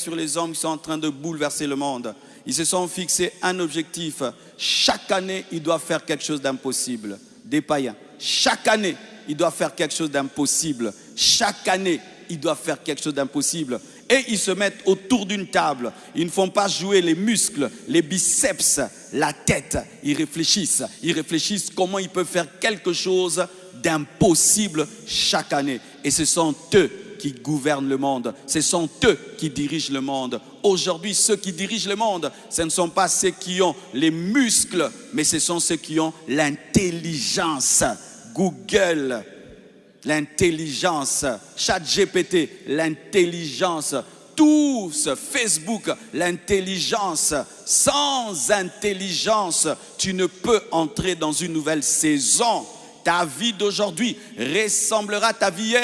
sur les hommes qui sont en train de bouleverser le monde. Ils se sont fixés un objectif. Chaque année, ils doivent faire quelque chose d'impossible. Des païens. Chaque année, ils doivent faire quelque chose d'impossible. Chaque année, ils doivent faire quelque chose d'impossible. Et ils se mettent autour d'une table. Ils ne font pas jouer les muscles, les biceps, la tête. Ils réfléchissent. Ils réfléchissent comment ils peuvent faire quelque chose d'impossible chaque année. Et ce sont eux qui gouvernent le monde. Ce sont eux qui dirigent le monde. Aujourd'hui, ceux qui dirigent le monde, ce ne sont pas ceux qui ont les muscles, mais ce sont ceux qui ont l'intelligence. Google, l'intelligence. ChatGPT, l'intelligence. Tous, Facebook, l'intelligence. Sans intelligence, tu ne peux entrer dans une nouvelle saison. Ta vie d'aujourd'hui ressemblera à ta vie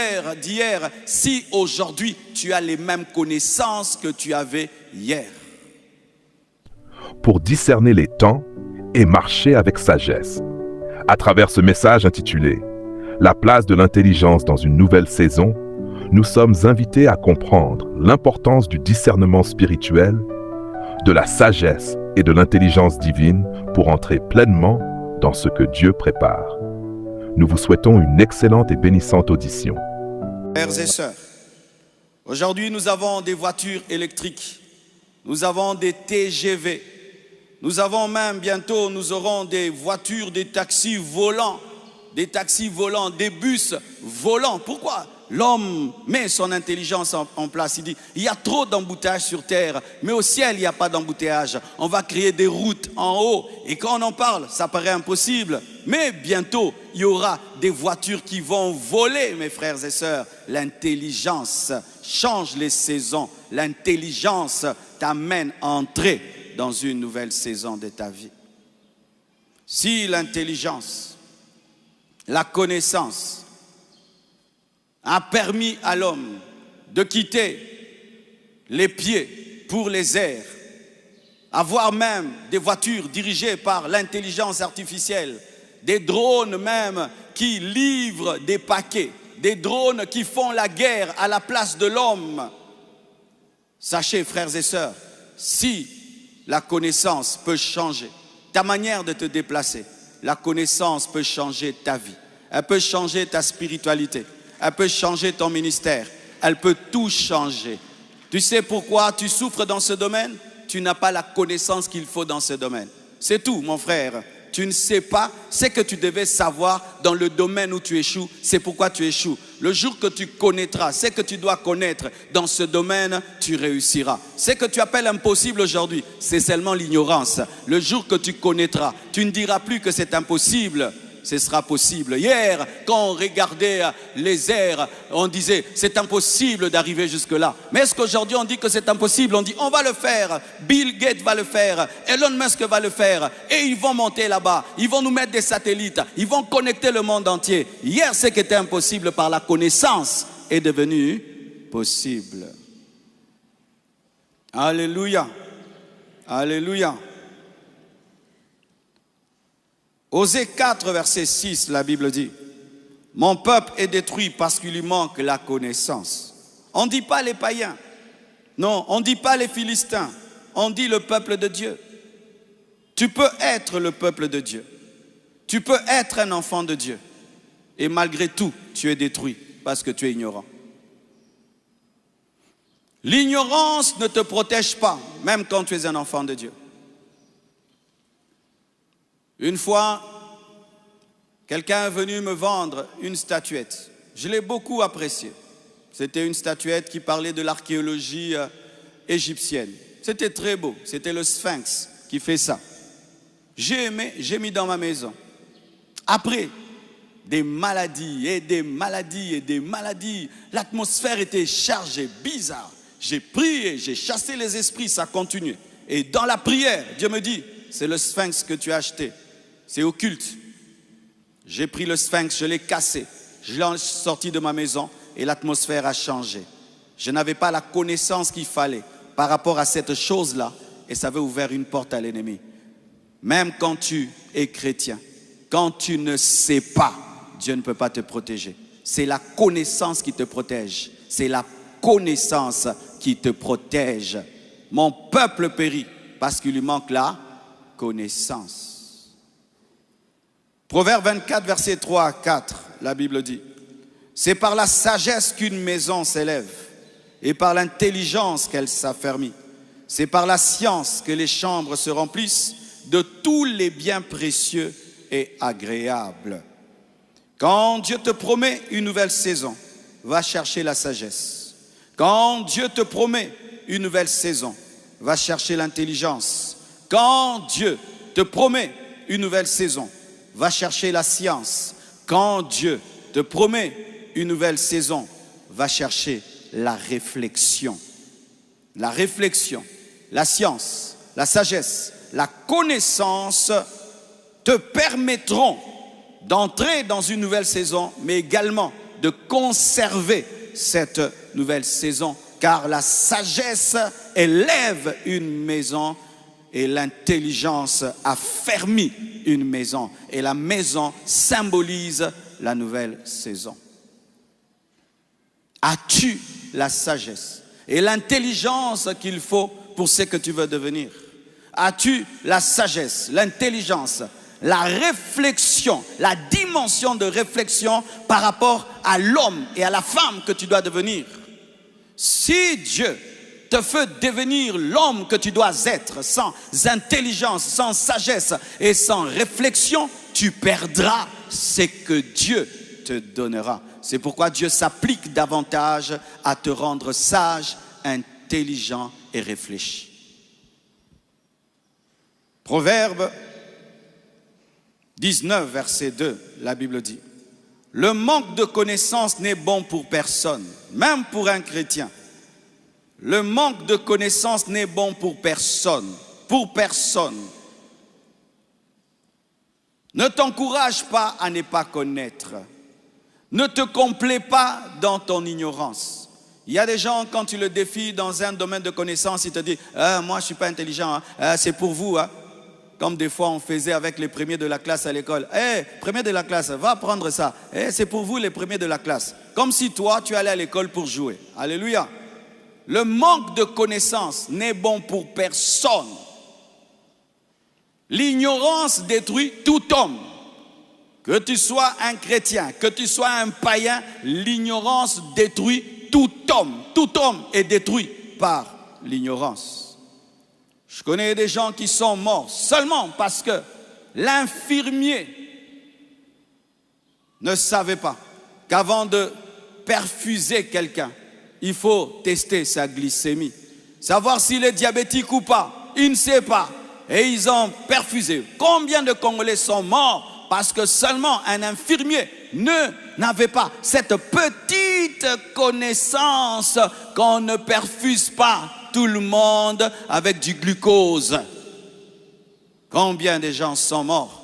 d'hier si aujourd'hui tu as les mêmes connaissances que tu avais hier. Pour discerner les temps et marcher avec sagesse. À travers ce message intitulé « La place de l'intelligence dans une nouvelle saison », nous sommes invités à comprendre l'importance du discernement spirituel, de la sagesse et de l'intelligence divine pour entrer pleinement dans ce que Dieu prépare. Nous vous souhaitons une excellente et bénissante audition. Frères et sœurs, aujourd'hui nous avons des voitures électriques, nous avons des TGV, nous avons même bientôt, nous aurons des voitures, des taxis volants, des bus volants. Pourquoi ? L'homme met son intelligence en place. Il dit, il y a trop d'embouteillages sur terre, mais au ciel, il n'y a pas d'embouteillage. On va créer des routes en haut. Et quand on en parle, ça paraît impossible. Mais bientôt, il y aura des voitures qui vont voler, mes frères et sœurs. L'intelligence change les saisons. L'intelligence t'amène à entrer dans une nouvelle saison de ta vie. Si l'intelligence, la connaissance, a permis à l'homme de quitter les pieds pour les airs, avoir même des voitures dirigées par l'intelligence artificielle, des drones même qui livrent des paquets, des drones qui font la guerre à la place de l'homme. Sachez, frères et sœurs, si la connaissance peut changer ta manière de te déplacer, la connaissance peut changer ta vie, elle peut changer ta spiritualité. Elle peut changer ton ministère. Elle peut tout changer. Tu sais pourquoi tu souffres dans ce domaine? Tu n'as pas la connaissance qu'il faut dans ce domaine. C'est tout, mon frère. Tu ne sais pas ce que tu devais savoir dans le domaine où tu échoues. C'est pourquoi tu échoues. Le jour que tu connaîtras ce que tu dois connaître dans ce domaine, tu réussiras. Ce que tu appelles impossible aujourd'hui, c'est seulement l'ignorance. Le jour que tu connaîtras, tu ne diras plus que c'est impossible. Ce sera possible. Hier, quand on regardait les airs, on disait c'est impossible d'arriver jusque-là. Mais est-ce qu'aujourd'hui on dit que c'est impossible? On dit on va le faire. Bill Gates va le faire. Elon Musk va le faire. Et ils vont monter là-bas. Ils vont nous mettre des satellites. Ils vont connecter le monde entier. Hier, ce qui était impossible par la connaissance est devenu possible. Alléluia. Alléluia. Osée 4, verset 6, la Bible dit, « Mon peuple est détruit parce qu'il lui manque la connaissance. » On ne dit pas les païens. Non, on ne dit pas les Philistins. On dit le peuple de Dieu. Tu peux être le peuple de Dieu. Tu peux être un enfant de Dieu. Et malgré tout, tu es détruit parce que tu es ignorant. L'ignorance ne te protège pas, même quand tu es un enfant de Dieu. Une fois, quelqu'un est venu me vendre une statuette. Je l'ai beaucoup appréciée. C'était une statuette qui parlait de l'archéologie égyptienne. C'était très beau. C'était le Sphinx qui fait ça. J'ai aimé, j'ai mis dans ma maison. Après, des maladies et des maladies et des maladies. L'atmosphère était chargée, bizarre. J'ai prié, j'ai chassé les esprits, ça continuait. Et dans la prière, Dieu me dit, c'est le Sphinx que tu as acheté. C'est occulte. J'ai pris le Sphinx, je l'ai cassé. Je l'ai sorti de ma maison et l'atmosphère a changé. Je n'avais pas la connaissance qu'il fallait par rapport à cette chose-là et ça avait ouvert une porte à l'ennemi. Même quand tu es chrétien, quand tu ne sais pas, Dieu ne peut pas te protéger. C'est la connaissance qui te protège. C'est la connaissance qui te protège. Mon peuple périt parce qu'il lui manque la connaissance. Proverbe 24, versets 3 à 4, la Bible dit: c'est par la sagesse qu'une maison s'élève, et par l'intelligence qu'elle s'affermit. C'est par la science que les chambres se remplissent de tous les biens précieux et agréables. Quand Dieu te promet une nouvelle saison, va chercher la sagesse. Quand Dieu te promet une nouvelle saison, va chercher l'intelligence. Quand Dieu te promet une nouvelle saison, va chercher la science. Quand Dieu te promet une nouvelle saison, va chercher la réflexion. La réflexion, la science, la sagesse, la connaissance te permettront d'entrer dans une nouvelle saison, mais également de conserver cette nouvelle saison, car la sagesse élève une maison et l'intelligence affermit une maison, et la maison symbolise la nouvelle saison. As-tu la sagesse et l'intelligence qu'il faut pour ce que tu veux devenir? As-tu la sagesse, l'intelligence, la réflexion, la dimension de réflexion par rapport à l'homme et à la femme que tu dois devenir? Si Dieu te fait devenir l'homme que tu dois être sans intelligence, sans sagesse et sans réflexion, tu perdras ce que Dieu te donnera. C'est pourquoi Dieu s'applique davantage à te rendre sage, intelligent et réfléchi. Proverbe 19, verset 2, la Bible dit: le manque de connaissance n'est bon pour personne, même pour un chrétien. Le manque de connaissance n'est bon pour personne, pour personne. Ne t'encourage pas à ne pas connaître. Ne te complais pas dans ton ignorance. Il y a des gens, quand tu le défies dans un domaine de connaissance, ils te disent moi je ne suis pas intelligent, c'est pour vous. Comme des fois on faisait avec les premiers de la classe à l'école. Premier de la classe, va apprendre ça. C'est pour vous les premiers de la classe. Comme si toi tu allais à l'école pour jouer. Alléluia. Le manque de connaissance n'est bon pour personne. L'ignorance détruit tout homme. Que tu sois un chrétien, que tu sois un païen, l'ignorance détruit tout homme. Tout homme est détruit par l'ignorance. Je connais des gens qui sont morts seulement parce que l'infirmier ne savait pas qu'avant de perfuser quelqu'un, il faut tester sa glycémie. Savoir s'il est diabétique ou pas, il ne sait pas. Et ils ont perfusé. Combien de Congolais sont morts parce que seulement un infirmier n'avait pas cette petite connaissance qu'on ne perfuse pas tout le monde avec du glucose. Combien de gens sont morts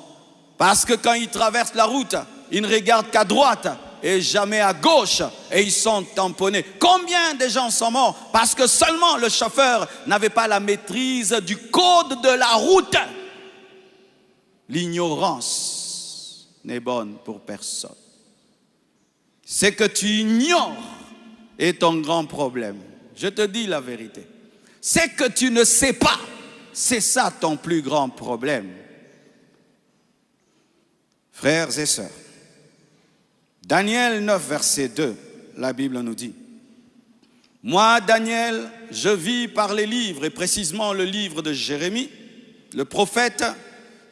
parce que quand ils traversent la route, ils ne regardent qu'à droite et jamais à gauche et ils sont tamponnés. Combien de gens sont morts parce que seulement le chauffeur n'avait pas la maîtrise du code de la route. L'ignorance n'est bonne pour personne. Ce que tu ignores est ton grand problème. Je te dis la vérité. Ce que tu ne sais pas, c'est ça ton plus grand problème. Frères et sœurs, Daniel 9, verset 2, la Bible nous dit: moi, Daniel, je vis par les livres, et précisément le livre de Jérémie, le prophète,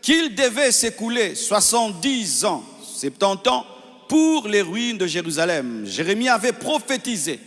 qu'il devait s'écouler 70 ans, 70 ans, pour les ruines de Jérusalem. Jérémie avait prophétisé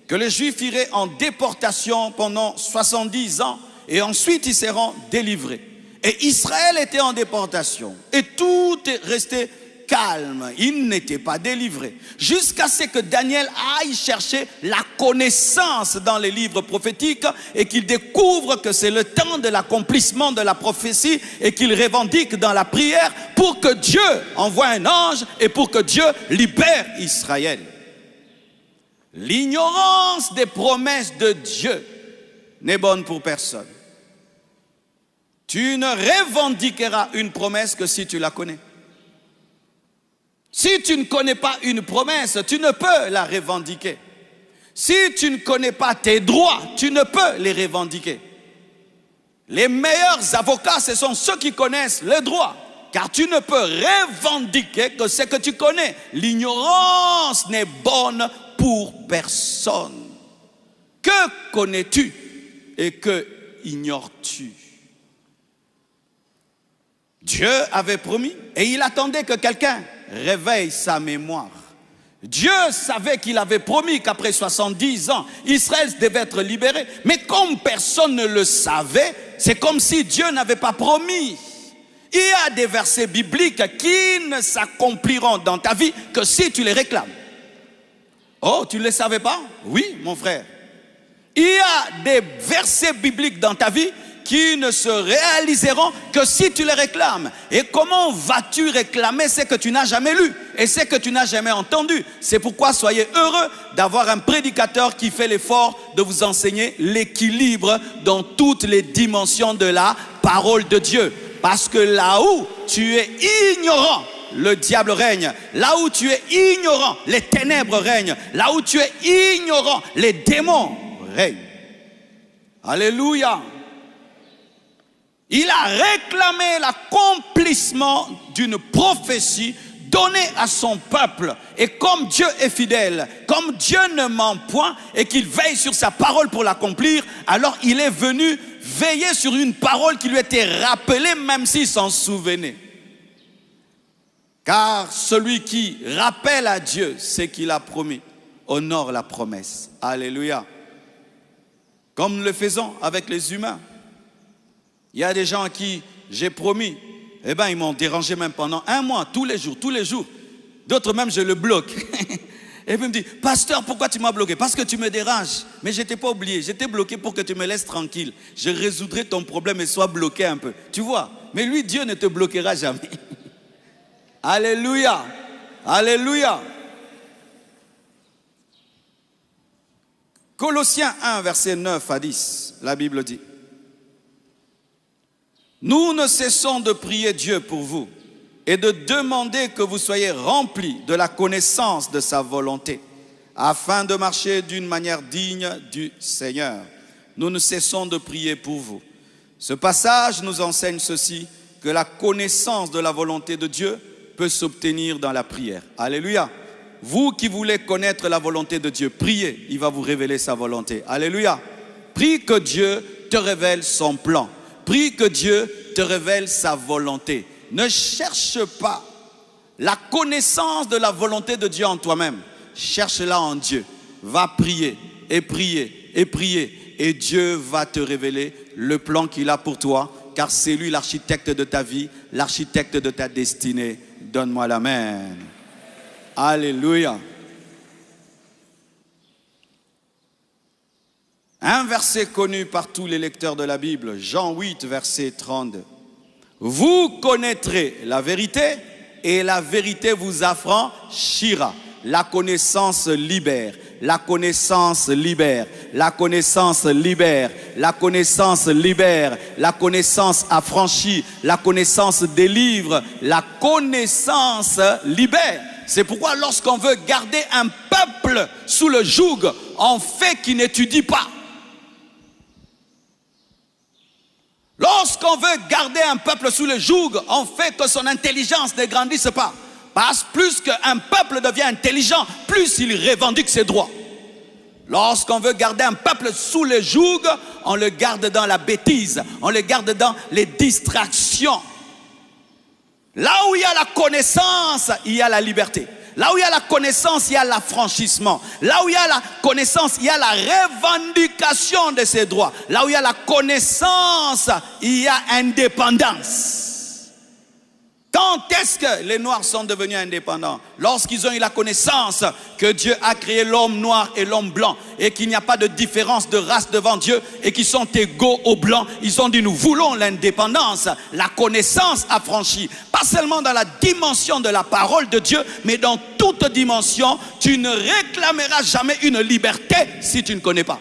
que les Juifs iraient en déportation pendant 70 ans et ensuite ils seront délivrés. Et Israël était en déportation et tout est resté calme, il n'était pas délivré. Jusqu'à ce que Daniel aille chercher la connaissance dans les livres prophétiques et qu'il découvre que c'est le temps de l'accomplissement de la prophétie et qu'il revendique dans la prière pour que Dieu envoie un ange et pour que Dieu libère Israël. L'ignorance des promesses de Dieu n'est bonne pour personne. Tu ne revendiqueras une promesse que si tu la connais. Si tu ne connais pas une promesse, tu ne peux la revendiquer. Si tu ne connais pas tes droits, tu ne peux les revendiquer. Les meilleurs avocats, ce sont ceux qui connaissent les droits. Car tu ne peux revendiquer que ce que tu connais. L'ignorance n'est bonne pour personne. Que connais-tu et que ignores-tu? Dieu avait promis et il attendait que quelqu'un réveille sa mémoire. Dieu savait qu'il avait promis qu'après 70 ans, Israël devait être libéré. Mais comme personne ne le savait, c'est comme si Dieu n'avait pas promis. Il y a des versets bibliques qui ne s'accompliront dans ta vie que si tu les réclames. Oh, tu ne les savais pas? Oui, mon frère. Il y a des versets bibliques dans ta vie qui ne se réaliseront que si tu les réclames. Et comment vas-tu réclamer ce que tu n'as jamais lu et ce que tu n'as jamais entendu? C'est pourquoi soyez heureux d'avoir un prédicateur qui fait l'effort de vous enseigner l'équilibre dans toutes les dimensions de la parole de Dieu. Parce que là où tu es ignorant, le diable règne. Là où tu es ignorant, les ténèbres règnent. Là où tu es ignorant, les démons règnent. Alléluia. Il a réclamé l'accomplissement d'une prophétie donnée à son peuple. Et comme Dieu est fidèle, comme Dieu ne ment point et qu'il veille sur sa parole pour l'accomplir, alors il est venu veiller sur une parole qui lui était rappelée même s'il s'en souvenait. Car celui qui rappelle à Dieu ce qu'il a promis honore la promesse. Alléluia. Comme nous le faisons avec les humains. Il y a des gens à qui j'ai promis, eh bien ils m'ont dérangé même pendant 1 mois, tous les jours. D'autres même je le bloque. Et puis il me dit, pasteur, pourquoi tu m'as bloqué? Parce que tu me déranges. Mais je n'étais pas oublié, j'étais bloqué pour que tu me laisses tranquille. Je résoudrai ton problème et sois bloqué un peu. Tu vois, mais lui, Dieu ne te bloquera jamais. Alléluia, alléluia. Colossiens 1, verset 9 à 10, la Bible dit, nous ne cessons de prier Dieu pour vous et de demander que vous soyez remplis de la connaissance de sa volonté, afin de marcher d'une manière digne du Seigneur. Nous ne cessons de prier pour vous. Ce passage nous enseigne ceci, que la connaissance de la volonté de Dieu peut s'obtenir dans la prière. Alléluia. Vous qui voulez connaître la volonté de Dieu, priez, il va vous révéler sa volonté. Alléluia. Prie que Dieu te révèle son plan. Prie que Dieu te révèle sa volonté. Ne cherche pas la connaissance de la volonté de Dieu en toi-même. Cherche-la en Dieu. Va prier et prier et prier. Et Dieu va te révéler le plan qu'il a pour toi. Car c'est lui l'architecte de ta vie, l'architecte de ta destinée. Donne-moi l'amen. Alléluia. Un verset connu par tous les lecteurs de la Bible, Jean 8, verset 32. Vous connaîtrez la vérité et la vérité vous affranchira. La connaissance libère, la connaissance libère, la connaissance libère, la connaissance libère, la connaissance affranchit, la connaissance délivre, la connaissance libère. C'est pourquoi lorsqu'on veut garder un peuple sous le joug, on fait qu'il n'étudie pas. Lorsqu'on veut garder un peuple sous le joug, on fait que son intelligence ne grandisse pas. Parce que plus qu'un peuple devient intelligent, plus il revendique ses droits. Lorsqu'on veut garder un peuple sous le joug, on le garde dans la bêtise, on le garde dans les distractions. Là où il y a la connaissance, il y a la liberté. Là où il y a la connaissance, il y a l'affranchissement. Là où il y a la connaissance, il y a la revendication de ses droits. Là où il y a la connaissance, il y a indépendance. Quand est-ce que les Noirs sont devenus indépendants? Lorsqu'ils ont eu la connaissance que Dieu a créé l'homme noir et l'homme blanc et qu'il n'y a pas de différence de race devant Dieu et qu'ils sont égaux aux blancs. Ils ont dit nous voulons l'indépendance, la connaissance affranchie. Pas seulement dans la dimension de la parole de Dieu, mais dans toute dimension. Tu ne réclameras jamais une liberté si tu ne connais pas.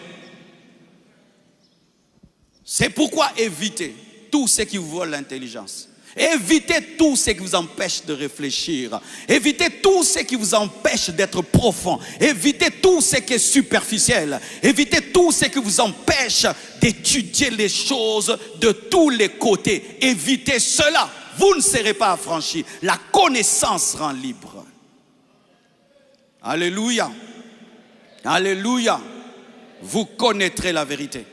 C'est pourquoi évitez tout ce qui vous vole l'intelligence. Évitez tout ce qui vous empêche de réfléchir. Évitez tout ce qui vous empêche d'être profond. Évitez tout ce qui est superficiel. Évitez tout ce qui vous empêche d'étudier les choses de tous les côtés. Évitez cela. Vous ne serez pas affranchis. La connaissance rend libre. Alléluia. Alléluia. Vous connaîtrez la vérité.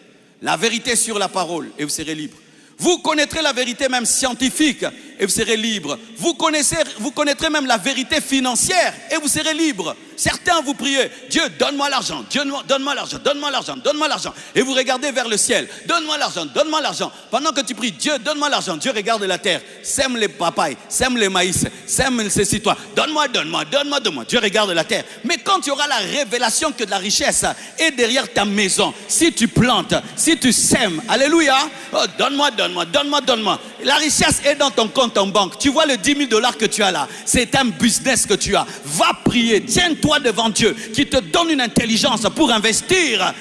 La vérité sur la parole et vous serez libre. Vous connaîtrez la vérité même scientifique et vous serez libre. Vous connaîtrez même la vérité financière et vous serez libre. Certains vous priez, Dieu donne-moi l'argent, Dieu donne-moi l'argent, donne-moi l'argent, donne-moi l'argent. Et vous regardez vers le ciel, donne-moi l'argent, donne-moi l'argent. Pendant que tu pries, Dieu donne-moi l'argent, Dieu regarde la terre, sème les papayes, sème les maïs, sème ces citoyens. Donne-moi, donne-moi, donne-moi, donne-moi. Dieu regarde la terre. Mais quand tu auras la révélation que de la richesse est derrière ta maison, si tu plantes, si tu sèmes, alléluia, oh, donne-moi, donne-moi, donne-moi, donne-moi. La richesse est dans ton compte en banque. Tu vois le 10 000 $ que tu as là, c'est un business que tu as. Va prier, tiens-toi devant Dieu qui te donne une intelligence pour investir.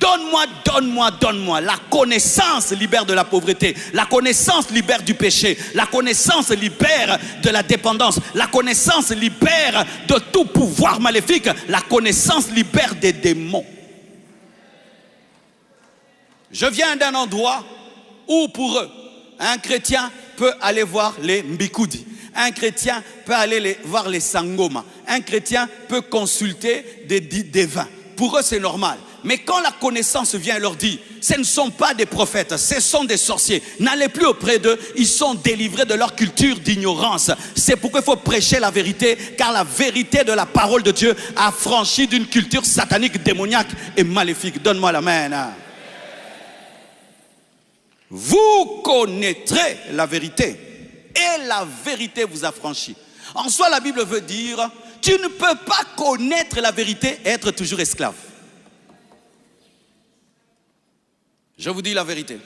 Donne-moi, donne-moi, donne-moi. La connaissance libère de la pauvreté. La connaissance libère du péché. La connaissance libère de la dépendance. La connaissance libère de tout pouvoir maléfique. La connaissance libère des démons. Je viens d'un endroit où pour eux, un chrétien peut aller voir les mbikoudi. Un chrétien peut aller voir les sangoma. Un chrétien peut consulter des vins. Pour eux, c'est normal. Mais quand la connaissance vient, leur dit, ce ne sont pas des prophètes, ce sont des sorciers. N'allez plus auprès d'eux, ils sont délivrés de leur culture d'ignorance. C'est pourquoi il faut prêcher la vérité, car la vérité de la parole de Dieu a franchi d'une culture satanique, démoniaque et maléfique. Donne-moi la main. Vous connaîtrez la vérité et la vérité vous affranchit. En soi, la Bible veut dire, tu ne peux pas connaître la vérité et être toujours esclave. Je vous dis la vérité.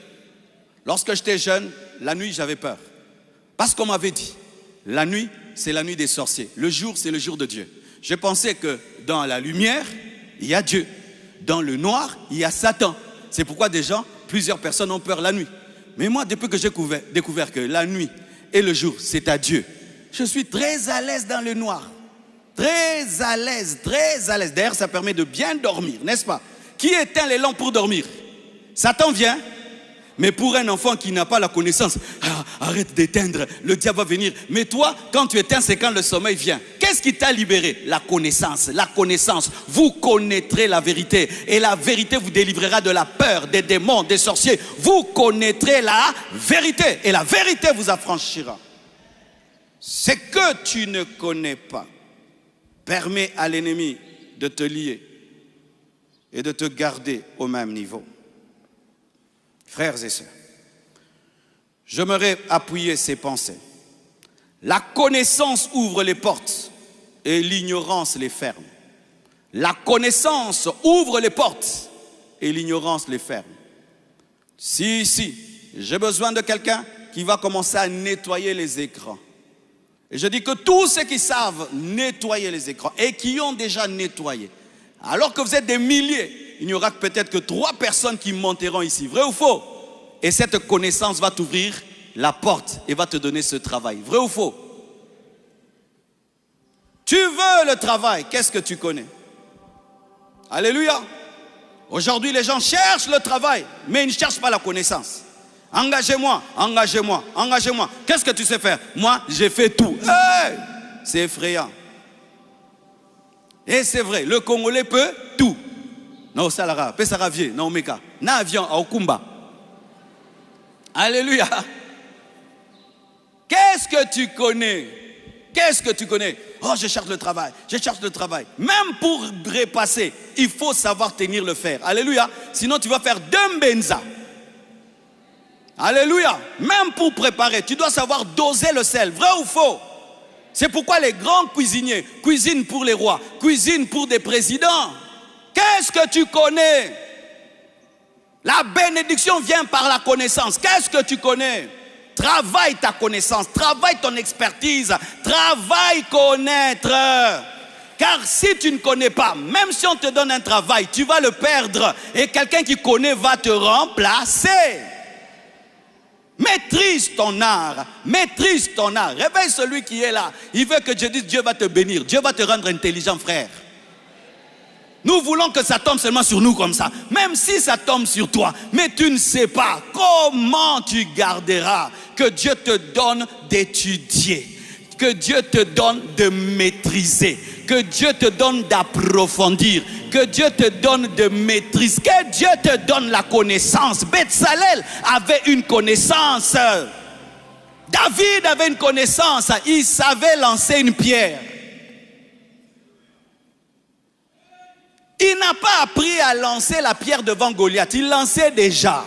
Lorsque j'étais jeune, la nuit, j'avais peur. Parce qu'on m'avait dit, la nuit, c'est la nuit des sorciers. Le jour, c'est le jour de Dieu. Je pensais que dans la lumière, il y a Dieu. Dans le noir, il y a Satan. C'est pourquoi plusieurs personnes ont peur la nuit. Mais moi, depuis que j'ai découvert que la nuit et le jour, c'est à Dieu, je suis très à l'aise dans le noir. Très à l'aise, très à l'aise. D'ailleurs, ça permet de bien dormir, n'est-ce pas? Qui éteint les lampes pour dormir? Satan vient. Mais pour un enfant qui n'a pas la connaissance, arrête d'éteindre, le diable va venir. Mais toi, quand tu éteins, c'est quand le sommeil vient. Qu'est-ce qui t'a libéré? La connaissance, la connaissance. Vous connaîtrez la vérité. Et la vérité vous délivrera de la peur, des démons, des sorciers. Vous connaîtrez la vérité. Et la vérité vous affranchira. Ce que tu ne connais pas permet à l'ennemi de te lier et de te garder au même niveau. Frères et sœurs, j'aimerais appuyer ces pensées. La connaissance ouvre les portes et l'ignorance les ferme. La connaissance ouvre les portes et l'ignorance les ferme. Si, j'ai besoin de quelqu'un qui va commencer à nettoyer les écrans. Et je dis que tous ceux qui savent nettoyer les écrans et qui ont déjà nettoyé, alors que vous êtes des milliers, il n'y aura peut-être que 3 personnes qui monteront ici. Vrai ou faux? Et cette connaissance va t'ouvrir la porte et va te donner ce travail. Vrai ou faux? Tu veux le travail, qu'est-ce que tu connais? Alléluia. Aujourd'hui, les gens cherchent le travail, mais ils ne cherchent pas la connaissance. Engagez-moi, engagez-moi, engagez-moi. Qu'est-ce que tu sais faire? Moi, j'ai fait tout. Hey! C'est effrayant. Et c'est vrai, le Congolais peut tout. Non, Salara, Pesaravier, non, Meka. Na avion, au Kumba. Alléluia. Qu'est-ce que tu connais? Qu'est-ce que tu connais? Oh, je cherche le travail, je cherche le travail. Même pour repasser, il faut savoir tenir le fer. Alléluia. Sinon, tu vas faire 2 benza. Alléluia. Même pour préparer, tu dois savoir doser le sel. Vrai ou faux? C'est pourquoi les grands cuisiniers cuisinent pour les rois, cuisinent pour des présidents. Qu'est-ce que tu connais? La bénédiction vient par la connaissance. Qu'est-ce que tu connais? Travaille ta connaissance, travaille ton expertise, travaille connaître. Car si tu ne connais pas, même si on te donne un travail, tu vas le perdre et quelqu'un qui connaît va te remplacer. Maîtrise ton art. Maîtrise ton art. Réveille celui qui est là. Il veut que Dieu dise, Dieu va te bénir. Dieu va te rendre intelligent, frère. Nous voulons que ça tombe seulement sur nous comme ça. Même si ça tombe sur toi. Mais tu ne sais pas comment tu garderas. Que Dieu te donne d'étudier. Que Dieu te donne de maîtriser. Que Dieu te donne d'approfondir. Que Dieu te donne de maîtrise. Que Dieu te donne la connaissance. Betsalel avait une connaissance. David avait une connaissance. Il savait lancer une pierre. Il n'a pas appris à lancer la pierre devant Goliath. Il lançait déjà.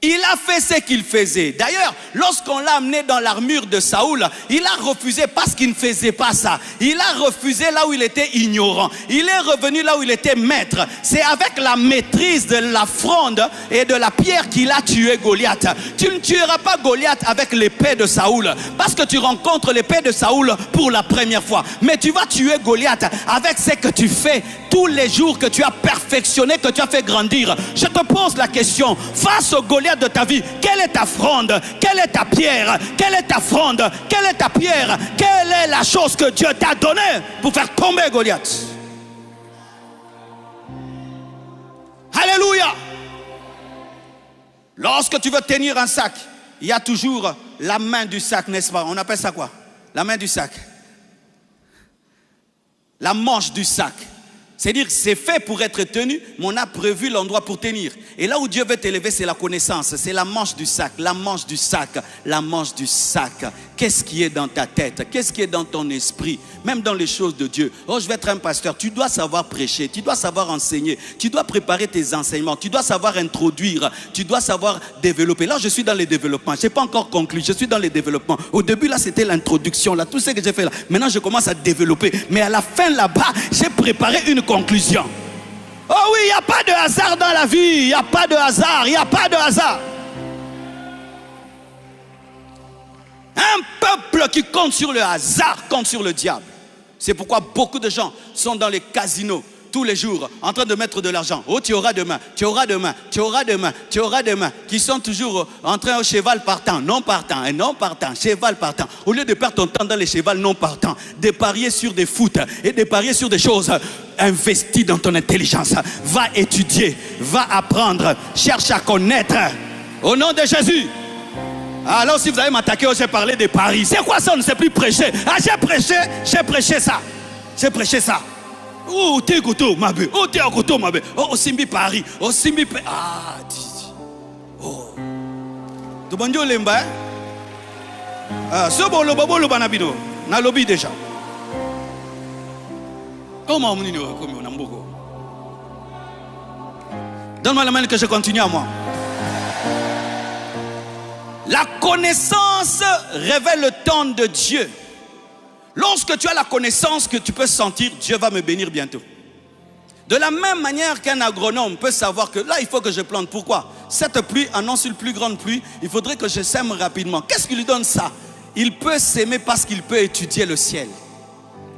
Il a fait ce qu'il faisait. D'ailleurs, lorsqu'on l'a amené dans l'armure de Saoul, il a refusé parce qu'il ne faisait pas ça. Il a refusé là où il était ignorant. Il est revenu là où il était maître. C'est avec la maîtrise de la fronde et de la pierre qu'il a tué Goliath. Tu ne tueras pas Goliath avec l'épée de Saoul parce que tu rencontres l'épée de Saoul pour la première fois. Mais tu vas tuer Goliath avec ce que tu fais tous les jours, que tu as perfectionné, que tu as fait grandir. Je te pose la question, face au Goliath de ta vie, quelle est ta fronde? Quelle est ta pierre? Quelle est ta fronde? Quelle est ta pierre? Quelle est la chose que Dieu t'a donnée pour faire tomber Goliath? Alléluia! Lorsque tu veux tenir un sac, il y a toujours la main du sac, n'est-ce pas? On appelle ça quoi? La main du sac. La manche du sac. C'est-à-dire, c'est fait pour être tenu, mais on a prévu l'endroit pour tenir. Et là où Dieu veut t'élever, c'est la connaissance. C'est la manche du sac, la manche du sac, la manche du sac. Qu'est-ce qui est dans ta tête? Qu'est-ce qui est dans ton esprit? Même dans les choses de Dieu. Oh, je vais être un pasteur. Tu dois savoir prêcher, tu dois savoir enseigner, tu dois préparer tes enseignements, tu dois savoir introduire, tu dois savoir développer. Là, je suis dans les développements. Je n'ai pas encore conclu, je suis dans les développements. Au début, là, c'était l'introduction, là, tout ce que j'ai fait là. Maintenant, je commence à développer. Mais à la fin, là-bas, j'ai préparé une conclusion. Oh oui, il n'y a pas de hasard dans la vie. Il n'y a pas de hasard. Il n'y a pas de hasard. Un peuple qui compte sur le hasard compte sur le diable. C'est pourquoi beaucoup de gens sont dans les casinos tous les jours en train de mettre de l'argent. Oh, tu auras demain, tu auras demain, tu auras demain, tu auras demain. Qui sont toujours en train au cheval partant, non partant, et non partant, cheval partant. Au lieu de perdre ton temps dans les chevals non partants, de parier sur des foot et de parier sur des choses, investis dans ton intelligence. Va étudier, va apprendre, cherche à connaître. Au nom de Jésus. Alors si vous allez m'attaquer, j'ai parlé de paris. C'est quoi ça? On ne sait plus prêcher. Ah, j'ai prêché ça. J'ai prêché ça. Oh, t'es goto, ma bé. Oh, t'es goto, ma bé. Oh, Simbi Paris. Oh, Simbi. Ah, oh. Tu bon Dieu lemba? Ah, ce bon le babo le banabino. Na lobby déjà. Oh, ma mounino, comme on a beaucoup. Donne-moi la main que je continue à moi. La connaissance révèle le temps de Dieu. Lorsque tu as la connaissance que tu peux sentir, Dieu va me bénir bientôt. De la même manière qu'un agronome peut savoir que là, il faut que je plante. Pourquoi? Cette pluie annonce une plus grande pluie. Il faudrait que je sème rapidement. Qu'est-ce qui lui donne ça? Il peut s'aimer parce qu'il peut étudier le ciel.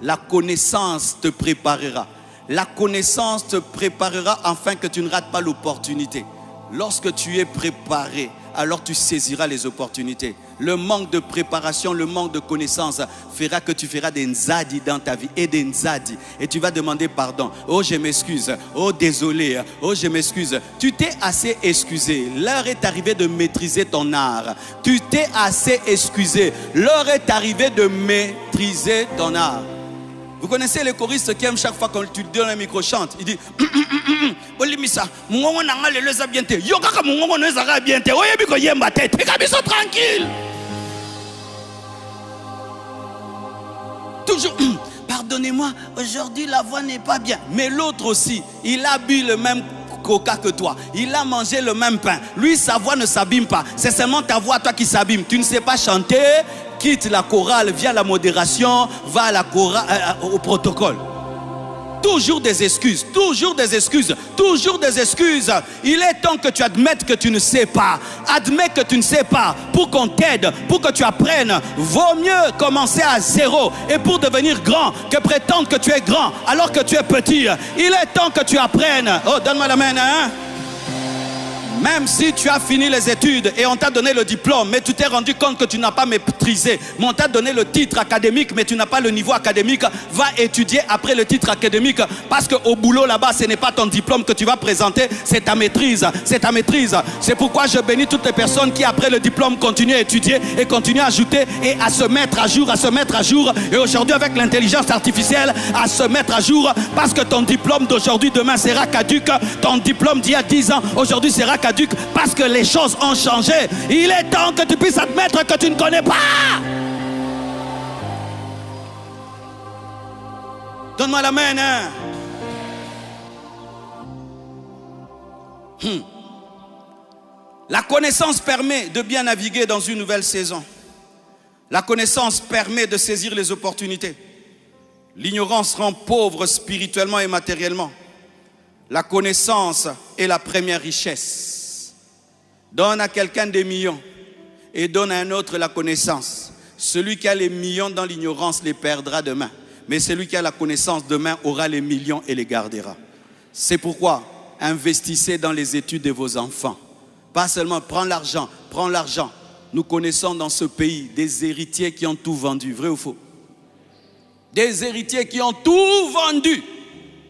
La connaissance te préparera. La connaissance te préparera afin que tu ne rates pas l'opportunité. Lorsque tu es préparé, alors tu saisiras les opportunités. Le manque de préparation, le manque de connaissance fera que tu feras des nzadi dans ta vie et des nzadi. Et tu vas demander pardon. Oh, je m'excuse. Oh, désolé. Oh, je m'excuse. Tu t'es assez excusé. L'heure est arrivée de maîtriser ton art. Tu t'es assez excusé. L'heure est arrivée de maîtriser ton art. Vous connaissez les choristes qui aiment chaque fois quand tu donnes un micro chante, il dit Olimisa, mungongo nanga lelo eza bien te. Yo kaka mungongo no ezaka bien te. Oyebi ko yemba tête. Ekabiso tranquille. Toujours pardonnez-moi, aujourd'hui la voix n'est pas bien. Mais l'autre aussi, il a bu le même coca que toi. Il a mangé le même pain. Lui, sa voix ne s'abîme pas. C'est seulement ta voix, toi, qui s'abîme. Tu ne sais pas chanter. Quitte la chorale, viens à la modération, va à la chorale, au protocole. Toujours des excuses, toujours des excuses, toujours des excuses. Il est temps que tu admettes que tu ne sais pas. Admets que tu ne sais pas pour qu'on t'aide, pour que tu apprennes. Vaut mieux commencer à zéro et pour devenir grand que prétendre que tu es grand alors que tu es petit. Il est temps que tu apprennes. Oh, donne-moi la main, hein? Même si tu as fini les études et on t'a donné le diplôme, mais tu t'es rendu compte que tu n'as pas maîtrisé, mais on t'a donné le titre académique, mais tu n'as pas le niveau académique, va étudier après le titre académique, parce qu'au boulot là-bas, ce n'est pas ton diplôme que tu vas présenter, c'est ta maîtrise, c'est ta maîtrise. C'est pourquoi je bénis toutes les personnes qui après le diplôme continuent à étudier et continuent à ajouter et à se mettre à jour, et aujourd'hui avec l'intelligence artificielle, à se mettre à jour, parce que ton diplôme d'aujourd'hui, demain sera caduc, ton diplôme d'il y a 10 ans, aujourd'hui sera caduc, parce que les choses ont changé. Il est temps que tu puisses admettre que tu ne connais pas. Donne-moi la main, hein. La connaissance permet de bien naviguer dans une nouvelle saison. La connaissance permet de saisir les opportunités. L'ignorance rend pauvre spirituellement et matériellement. La connaissance est la première richesse. Donne à quelqu'un des millions et donne à un autre la connaissance. Celui qui a les millions dans l'ignorance les perdra demain. Mais celui qui a la connaissance demain aura les millions et les gardera. C'est pourquoi investissez dans les études de vos enfants. Pas seulement prends l'argent. Nous connaissons dans ce pays des héritiers qui ont tout vendu, vrai ou faux? Des héritiers qui ont tout vendu.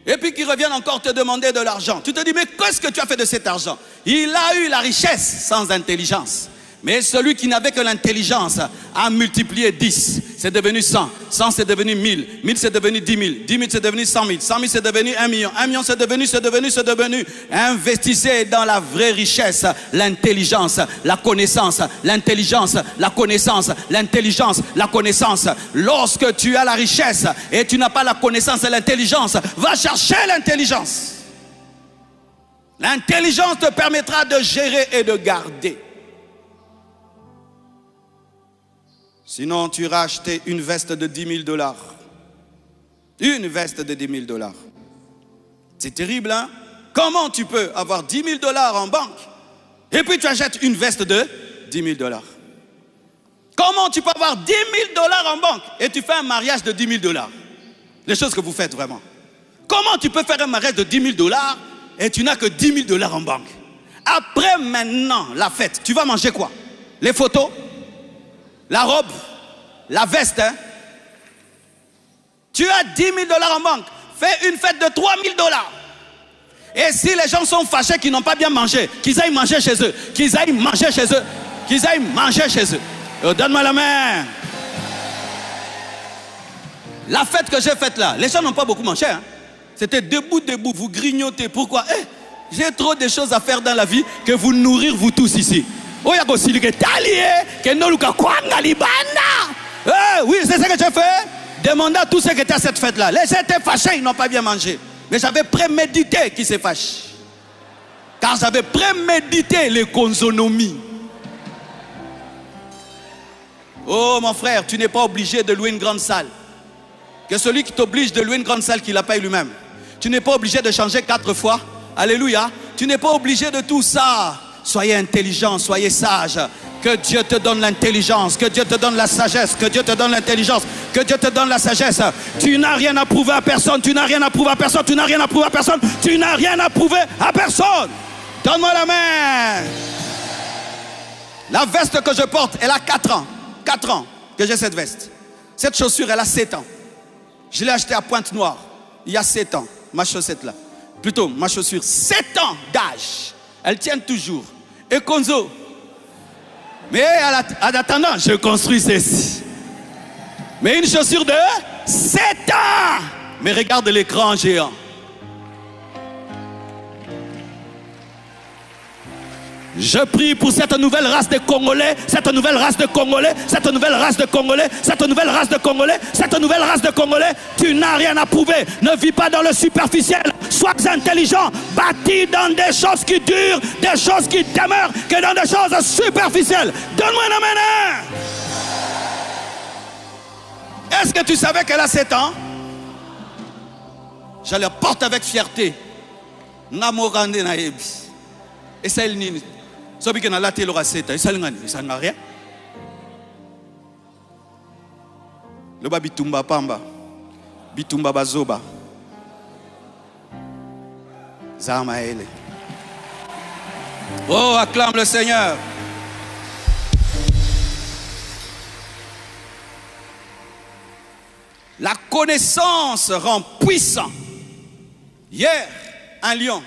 Et puis qui reviennent encore te demander de l'argent. Tu te dis, mais qu'est-ce que tu as fait de cet argent? Il a eu la richesse sans intelligence. Mais celui qui n'avait que l'intelligence a multiplié 10. C'est devenu 100. 100 c'est devenu 1000. 1000 c'est devenu 10 000. 10 000 c'est devenu 100 000. 100 000 c'est devenu 1 million. 1 million c'est devenu. Investissez dans la vraie richesse, l'intelligence, la connaissance, l'intelligence, la connaissance, l'intelligence, la connaissance. Lorsque tu as la richesse et tu n'as pas la connaissance et l'intelligence, va chercher l'intelligence. L'intelligence te permettra de gérer et de garder. Sinon, tu iras acheter une veste de 10 000 $. Une veste de 10 000 $. C'est terrible, hein? Comment tu peux avoir 10 000 $ en banque et puis tu achètes une veste de 10 000 $? Comment tu peux avoir 10 000 $ en banque et tu fais un mariage de 10 000 $? Les choses que vous faites vraiment. Comment tu peux faire un mariage de 10 000 $ et tu n'as que 10 000 $ en banque? Après maintenant la fête, tu vas manger quoi? Les photos? La robe, la veste, hein? Tu as 10 000 $ en banque. Fais une fête de 3 000 $. Et si les gens sont fâchés qu'ils n'ont pas bien mangé, qu'ils aillent manger chez eux. Qu'ils aillent manger chez eux. Qu'ils aillent manger chez eux. Donne-moi la main. La fête que j'ai faite là, les gens n'ont pas beaucoup mangé, hein? C'était debout, vous grignotez. Pourquoi? J'ai trop de choses à faire dans la vie que vous nourrir vous tous ici. Oui, c'est c'est ce que j'ai fait. Demandez à tous ceux qui étaient à cette fête-là. Les gens étaient fâchés, ils n'ont pas bien mangé. Mais j'avais prémédité qu'ils se fâchent. Car j'avais prémédité l'économie. Oh mon frère, tu n'es pas obligé de louer une grande salle. Que celui qui t'oblige de louer une grande salle, qu'il la paye lui-même. Tu n'es pas obligé de changer 4 fois. Alléluia. Tu n'es pas obligé de tout ça. Soyez intelligent, soyez sage. Que Dieu te donne l'intelligence, que Dieu te donne la sagesse, que Dieu te donne l'intelligence, que Dieu te donne la sagesse. Tu n'as rien à prouver à personne, tu n'as rien à prouver à personne, tu n'as rien à prouver à personne, tu n'as rien à prouver à personne. Donne-moi la main. La veste que je porte, elle a 4 ans. 4 ans que j'ai cette veste. Cette chaussure, elle a 7 ans. Je l'ai achetée à Pointe-Noire, il y a 7 ans. Ma chaussette là. Plutôt, ma chaussure, 7 ans d'âge. Elle tient toujours. Et Konzo. Mais en attendant, je construis ceci. Mais une chaussure de 7 ans. Mais regarde l'écran géant. Je prie pour cette nouvelle race de Congolais, cette nouvelle race de Congolais, cette nouvelle race de Congolais, cette nouvelle race de Congolais, cette nouvelle race de Congolais. Tu n'as rien à prouver. Ne vis pas dans le superficiel. Sois intelligent. Bâtis dans des choses qui durent, des choses qui demeurent, que dans des choses superficielles. Donne-moi un amen. Est-ce que tu savais qu'elle a 7 ans? Je la porte avec fierté. Namorande naebi. Et ça, elle n'y. Sobi que na la télé aura 7 ans, ça n'a rien. Le ba bitumba pamba, bitumba bazoba, zama ele. Oh, acclame le Seigneur. La connaissance rend puissant. Hier, un lion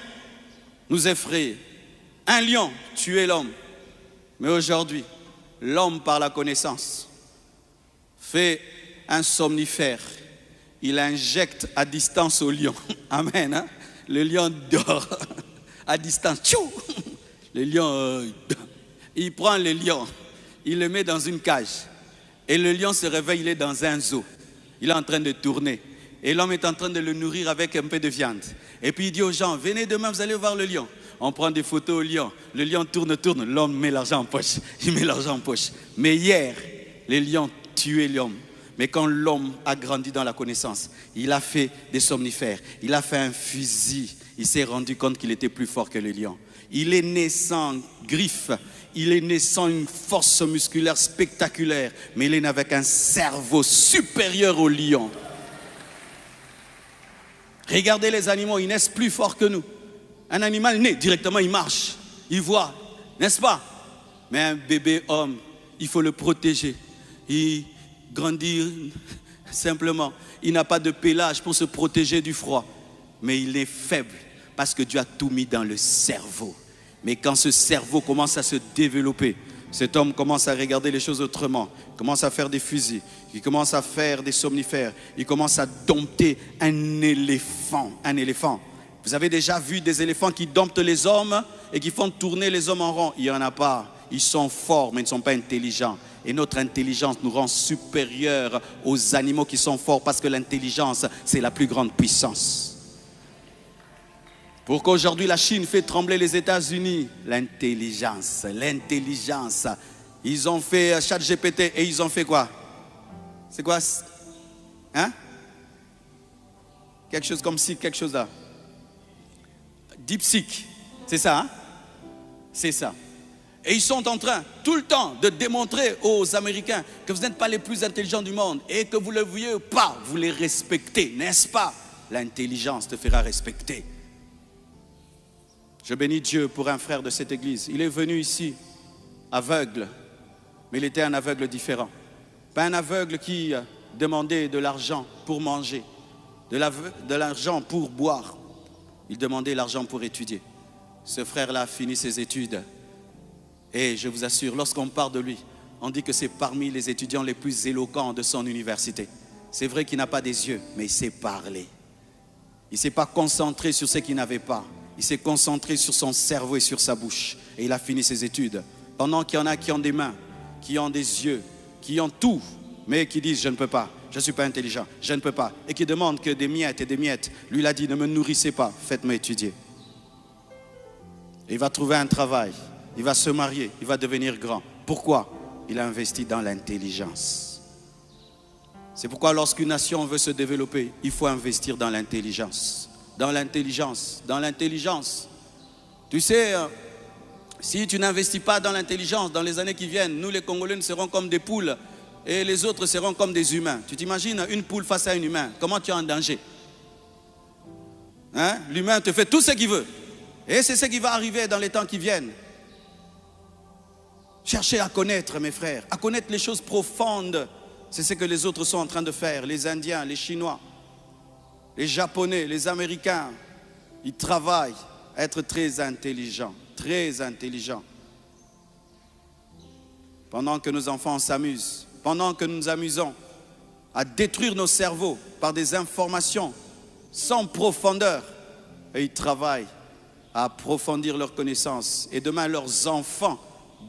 nous effrayait. Un lion tuait l'homme. Mais aujourd'hui, l'homme par la connaissance fait un somnifère. Il injecte à distance au lion. Amen. Hein? Le lion dort à distance. Tchou! Le lion, il prend le lion, il le met dans une cage. Et le lion se réveille, il est dans un zoo. Il est en train de tourner. Et l'homme est en train de le nourrir avec un peu de viande. Et puis il dit aux gens, venez demain, vous allez voir le lion. On prend des photos au lion. Le lion tourne. L'homme met l'argent en poche. Il met l'argent en poche. Mais hier, les lions tuaient l'homme. Mais quand l'homme a grandi dans la connaissance, il a fait des somnifères. Il a fait un fusil. Il s'est rendu compte qu'il était plus fort que le lion. Il est né sans griffes. Il est né sans une force musculaire spectaculaire. Mais il est né avec un cerveau supérieur au lion. Regardez les animaux, ils naissent plus forts que nous. Un animal naît, directement il marche, il voit, n'est-ce pas? Mais un bébé homme, il faut le protéger. Il grandit simplement. Il n'a pas de pelage pour se protéger du froid. Mais il est faible parce que Dieu a tout mis dans le cerveau. Mais quand ce cerveau commence à se développer, cet homme commence à regarder les choses autrement. Il commence à faire des fusils. Il commence à faire des somnifères. Il commence à dompter un éléphant. Un éléphant. Vous avez déjà vu des éléphants qui domptent les hommes et qui font tourner les hommes en rond? Il n'y en a pas. Ils sont forts, mais ils ne sont pas intelligents. Et notre intelligence nous rend supérieurs aux animaux qui sont forts parce que l'intelligence, c'est la plus grande puissance. Pour qu'aujourd'hui la Chine fait trembler les États-Unis, l'intelligence. Ils ont fait ChatGPT et ils ont fait quoi? C'est quoi? Hein? Quelque chose comme si, quelque chose là. DeepSeek, c'est ça, hein? C'est ça. Et ils sont en train, tout le temps, de démontrer aux Américains que vous n'êtes pas les plus intelligents du monde et que vous ne le voyez pas, vous les respectez, n'est-ce pas? L'intelligence te fera respecter. Je bénis Dieu pour un frère de cette église. Il est venu ici, aveugle, mais il était un aveugle différent. Pas un aveugle qui demandait de l'argent pour manger, de l'argent pour boire. Il demandait l'argent pour étudier. Ce frère-là a fini ses études. Et je vous assure, lorsqu'on parle de lui, on dit que c'est parmi les étudiants les plus éloquents de son université. C'est vrai qu'il n'a pas des yeux, mais il sait parler. Il ne s'est pas concentré sur ce qu'il n'avait pas. Il s'est concentré sur son cerveau et sur sa bouche. Et il a fini ses études. Pendant qu'il y en a qui ont des mains, qui ont des yeux, qui ont tout, mais qui disent « je ne peux pas, je ne suis pas intelligent, je ne peux pas ». Et qui demandent que des miettes et des miettes. Lui, il a dit « ne me nourrissez pas, faites-moi étudier ». Il va trouver un travail, il va se marier, il va devenir grand. Pourquoi? Il a investi dans l'intelligence. C'est pourquoi lorsqu'une nation veut se développer, il faut investir dans l'intelligence. Dans l'intelligence, dans l'intelligence. Tu sais, si tu n'investis pas dans l'intelligence, dans les années qui viennent, nous les Congolais, nous serons comme des poules et les autres seront comme des humains. Tu t'imagines une poule face à un humain, comment tu es en danger? Hein? L'humain te fait tout ce qu'il veut. Et c'est ce qui va arriver dans les temps qui viennent. Cherchez à connaître, mes frères, à connaître les choses profondes. C'est ce que les autres sont en train de faire, les Indiens, les Chinois. Les Japonais, les Américains, ils travaillent à être très intelligents, très intelligents. Pendant que nos enfants s'amusent, pendant que nous nous amusons à détruire nos cerveaux par des informations sans profondeur, et ils travaillent à approfondir leurs connaissances. Et demain, leurs enfants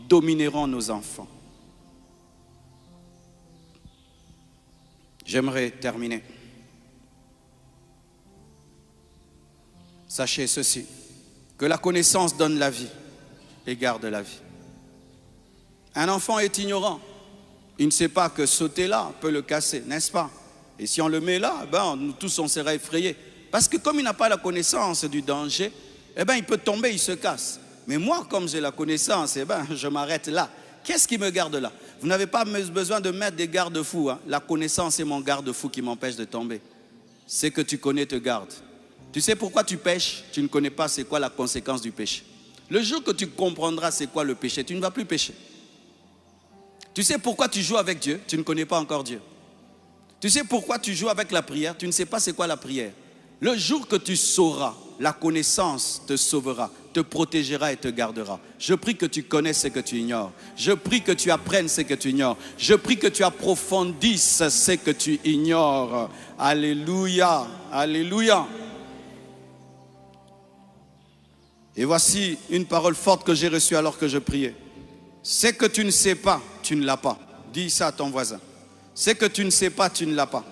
domineront nos enfants. J'aimerais terminer. Sachez ceci, que la connaissance donne la vie et garde la vie. Un enfant est ignorant. Il ne sait pas que sauter là peut le casser, n'est-ce pas? Et si on le met là, nous tous on sera effrayés. Parce que comme il n'a pas la connaissance du danger, il peut tomber, il se casse. Mais moi, comme j'ai la connaissance, je m'arrête là. Qu'est-ce qui me garde là? Vous n'avez pas besoin de mettre des garde-fous. Hein. La connaissance est mon garde-fou qui m'empêche de tomber. Ce que tu connais te garde. Tu sais pourquoi tu pêches? Tu ne connais pas c'est quoi la conséquence du péché. Le jour que tu comprendras c'est quoi le péché, tu ne vas plus pécher. Tu sais pourquoi tu joues avec Dieu? Tu ne connais pas encore Dieu. Tu sais pourquoi tu joues avec la prière? Tu ne sais pas c'est quoi la prière. Le jour que tu sauras, la connaissance te sauvera, te protégera et te gardera. Je prie que tu connaisses ce que tu ignores. Je prie que tu apprennes ce que tu ignores. Je prie que tu approfondisses ce que tu ignores. Alléluia, alléluia. Et voici une parole forte que j'ai reçue alors que je priais. Ce que tu ne sais pas, tu ne l'as pas. Dis ça à ton voisin. Ce que tu ne sais pas, tu ne l'as pas.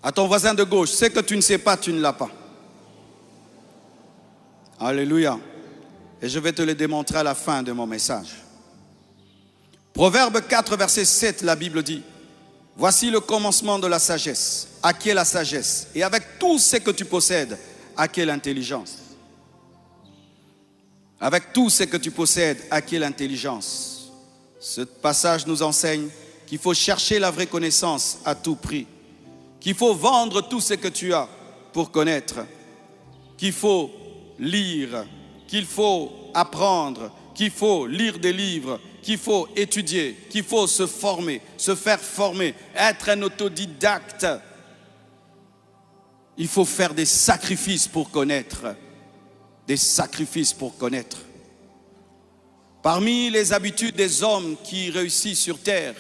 À ton voisin de gauche, ce que tu ne sais pas, tu ne l'as pas. Alléluia. Et je vais te le démontrer à la fin de mon message. Proverbe 4, verset 7, la Bible dit: voici le commencement de la sagesse. À qui est la sagesse? Et avec tout ce que tu possèdes, à qui est l'intelligence? Avec tout ce que tu possèdes, à qui est l'intelligence? Ce passage nous enseigne qu'il faut chercher la vraie connaissance à tout prix, qu'il faut vendre tout ce que tu as pour connaître, qu'il faut lire, qu'il faut apprendre, qu'il faut lire des livres, qu'il faut étudier, qu'il faut se former, se faire former, être un autodidacte. Il faut faire des sacrifices pour connaître. Des sacrifices pour connaître. Parmi les habitudes des hommes qui réussissent sur terre,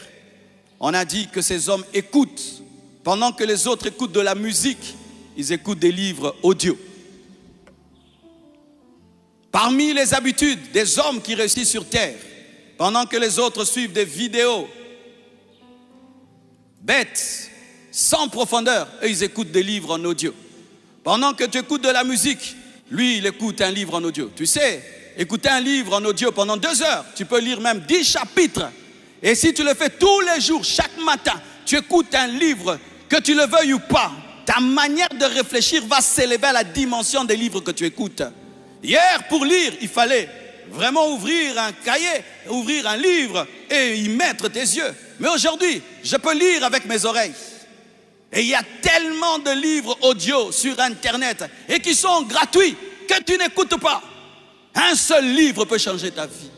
on a dit que ces hommes écoutent. Pendant que les autres écoutent de la musique, ils écoutent des livres audio. Parmi les habitudes des hommes qui réussissent sur terre, pendant que les autres suivent des vidéos bêtes, sans profondeur, eux ils écoutent des livres en audio. Pendant que tu écoutes de la musique, lui il écoute un livre en audio. Tu sais, écouter un livre en audio pendant 2 heures, tu peux lire même 10 chapitres. Et si tu le fais tous les jours, chaque matin, tu écoutes un livre, que tu le veuilles ou pas, ta manière de réfléchir va s'élever à la dimension des livres que tu écoutes. Hier, pour lire, il fallait vraiment ouvrir un cahier, ouvrir un livre et y mettre tes yeux. Mais aujourd'hui, je peux lire avec mes oreilles. Et il y a tellement de livres audio sur Internet et qui sont gratuits que tu n'écoutes pas. Un seul livre peut changer ta vie.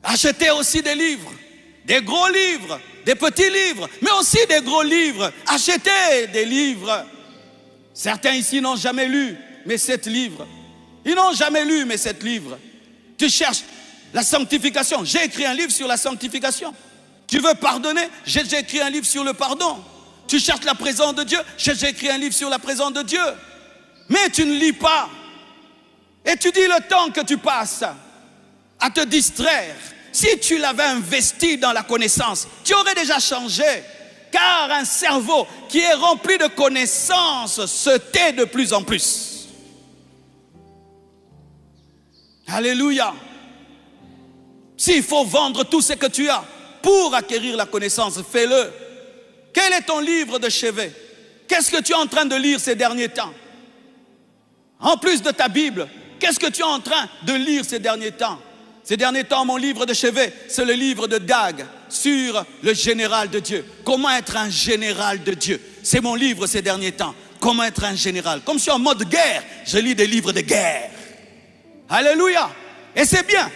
Achetez aussi des livres, des gros livres, des petits livres, mais aussi des gros livres. Achetez des livres. Certains ici n'ont jamais lu, mais 7 livres. Ils n'ont jamais lu, mais 7 livres. Tu cherches la sanctification. J'ai écrit un livre sur la sanctification. Tu veux pardonner? J'ai écrit un livre sur le pardon. Tu cherches la présence de Dieu? J'ai écrit un livre sur la présence de Dieu. Mais tu ne lis pas. Et tu dis le temps que tu passes à te distraire. Si tu l'avais investi dans la connaissance, tu aurais déjà changé. Car un cerveau qui est rempli de connaissances se tait de plus en plus. Alléluia. S'il faut vendre tout ce que tu as pour acquérir la connaissance, fais-le. Quel est ton livre de chevet? Qu'est-ce que tu es en train de lire ces derniers temps? En plus de ta Bible, qu'est-ce que tu es en train de lire ces derniers temps? Ces derniers temps, mon livre de chevet, c'est le livre de Dag sur le général de Dieu. Comment être un général de Dieu? C'est mon livre ces derniers temps. Comment être un général? Comme je suis en mode guerre, je lis des livres de guerre. Alléluia. Et c'est bien.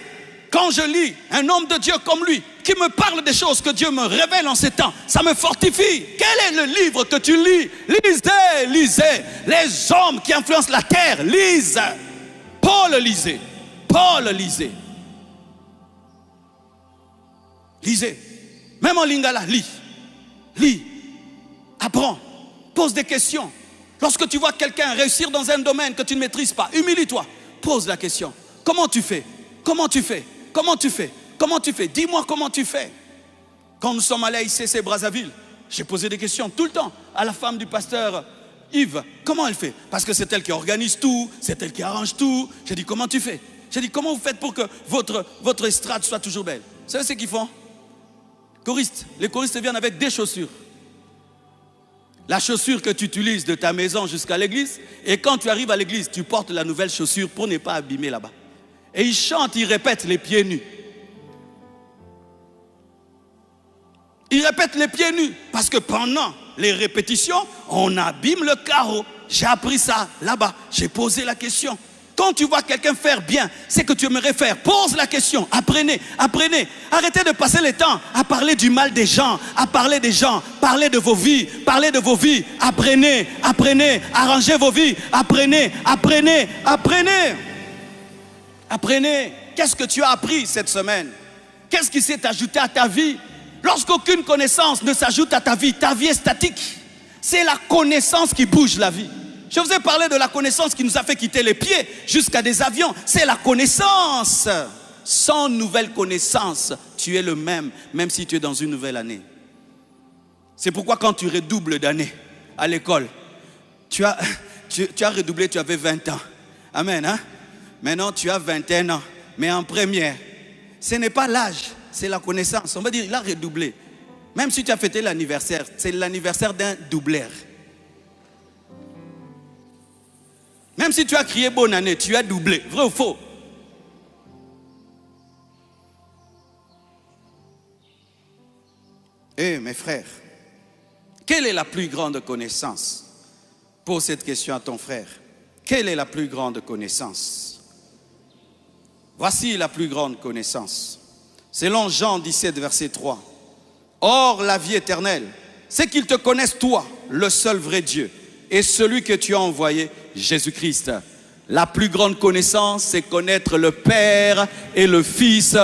Quand je lis un homme de Dieu comme lui, qui me parle des choses que Dieu me révèle en ces temps, ça me fortifie. Quel est le livre que tu lis? Lisez, lisez. Les hommes qui influencent la terre, lisent. Paul lisait. Paul lisait. Lisez. Même en lingala, lis. Lis. Apprends. Pose des questions. Lorsque tu vois quelqu'un réussir dans un domaine que tu ne maîtrises pas, humilie-toi. Pose la question. Comment tu fais? Comment tu fais? Comment tu fais? Comment tu fais? Dis-moi comment tu fais. Quand nous sommes allés à ICC Brazzaville, j'ai posé des questions tout le temps à la femme du pasteur Yves. Comment elle fait? Parce que c'est elle qui organise tout, c'est elle qui arrange tout. J'ai dit, comment tu fais? J'ai dit, comment vous faites pour que votre estrade soit toujours belle? Vous savez ce qu'ils font? Choristes. Les choristes viennent avec des chaussures. La chaussure que tu utilises de ta maison jusqu'à l'église, et quand tu arrives à l'église, tu portes la nouvelle chaussure pour ne pas abîmer là-bas. Et ils chantent, ils répètent les pieds nus. Ils répètent les pieds nus parce que pendant les répétitions, on abîme le carreau. j'ai appris ça là-bas. J'ai posé la question. Quand tu vois quelqu'un faire bien, c'est que tu aimerais faire. Pose la question, apprenez, apprenez. Arrêtez de passer le temps à parler du mal des gens, à parler des gens, parlez de vos vies, parlez de vos vies. Apprenez, apprenez, arrangez vos vies, apprenez, apprenez, apprenez. Apprenez. Qu'est-ce que tu as appris cette semaine? Qu'est-ce qui s'est ajouté à ta vie? Lorsqu'aucune connaissance ne s'ajoute à ta vie est statique. C'est la connaissance qui bouge la vie. Je vous ai parlé de la connaissance qui nous a fait quitter les pieds jusqu'à des avions. C'est la connaissance. Sans nouvelle connaissance, tu es le même si tu es dans une nouvelle année. C'est pourquoi quand tu redoubles d'année à l'école, tu as redoublé, tu avais 20 ans. Amen. Hein? Maintenant, tu as 21 ans. Mais en première, ce n'est pas l'âge, c'est la connaissance. On va dire, il a redoublé. Même si tu as fêté l'anniversaire, c'est l'anniversaire d'un doubleur. Même si tu as crié bonne année, tu as doublé. Vrai ou faux? Eh mes frères, quelle est la plus grande connaissance? Pose cette question à ton frère. Quelle est la plus grande connaissance? Voici la plus grande connaissance. Selon Jean 17, verset 3. Or, la vie éternelle, c'est qu'ils te connaissent toi, le seul vrai Dieu, et celui que tu as envoyé, Jésus-Christ. La plus grande connaissance, c'est connaître le Père et le Fils